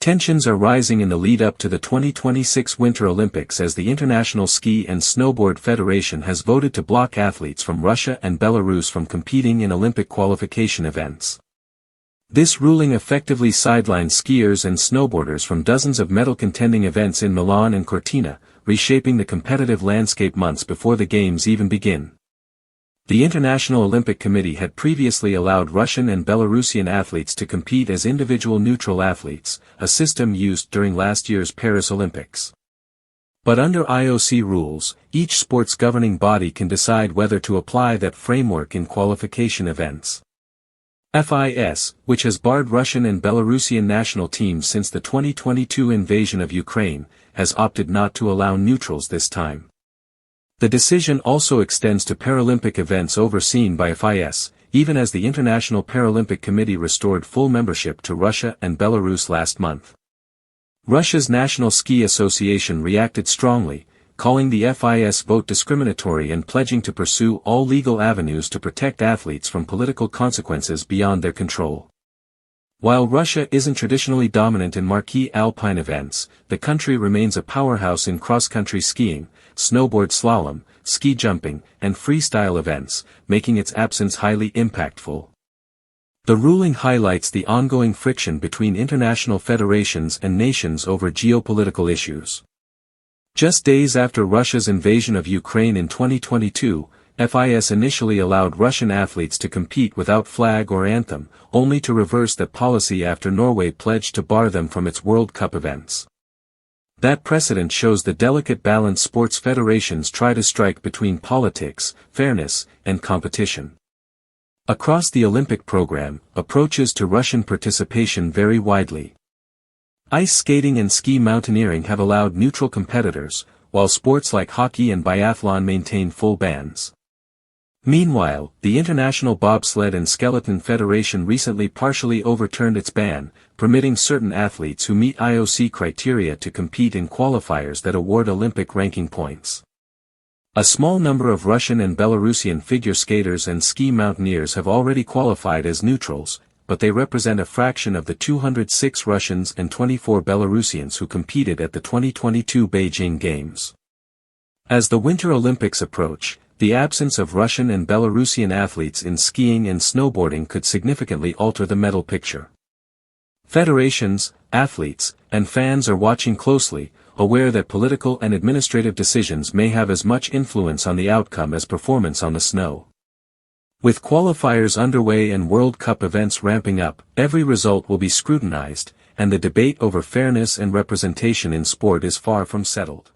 Tensions are rising in the lead-up to the 2026 Winter Olympics as the International Ski and Snowboard Federation has voted to block athletes from Russia and Belarus from competing in Olympic qualification events. This ruling effectively sidelines skiers and snowboarders from dozens of medal-contending events in Milan and Cortina, reshaping the competitive landscape months before the Games even begin. The International Olympic Committee had previously allowed Russian and Belarusian athletes to compete as individual neutral athletes, a system used during last year's Paris Olympics. But under IOC rules, each sport's governing body can decide whether to apply that framework in qualification events. FIS, which has barred Russian and Belarusian national teams since the 2022 invasion of Ukraine, has opted not to allow neutrals this time. The decision also extends to Paralympic events overseen by FIS, even as the International Paralympic Committee restored full membership to Russia and Belarus last month. Russia's National Ski Association reacted strongly, calling the FIS vote discriminatory and pledging to pursue all legal avenues to protect athletes from political consequences beyond their control. While Russia isn't traditionally dominant in marquee Alpine events, the country remains a powerhouse in cross-country skiing, snowboard slalom, ski jumping, and freestyle events, making its absence highly impactful. The ruling highlights the ongoing friction between international federations and nations over geopolitical issues. Just days after Russia's invasion of Ukraine in 2022, FIS initially allowed Russian athletes to compete without flag or anthem, only to reverse that policy after Norway pledged to bar them from its World Cup events. That precedent shows the delicate balance sports federations try to strike between politics, fairness, and competition. Across the Olympic program, approaches to Russian participation vary widely. Ice skating and ski mountaineering have allowed neutral competitors, while sports like hockey and biathlon maintain full bans. Meanwhile, the International Bobsled and Skeleton Federation recently partially overturned its ban, permitting certain athletes who meet IOC criteria to compete in qualifiers that award Olympic ranking points. A small number of Russian and Belarusian figure skaters and ski mountaineers have already qualified as neutrals, but they represent a fraction of the 206 Russians and 24 Belarusians who competed at the 2022 Beijing Games. As the Winter Olympics approach, the absence of Russian and Belarusian athletes in skiing and snowboarding could significantly alter the medal picture. Federations, athletes, and fans are watching closely, aware that political and administrative decisions may have as much influence on the outcome as performance on the snow. With qualifiers underway and World Cup events ramping up, every result will be scrutinized, and the debate over fairness and representation in sport is far from settled.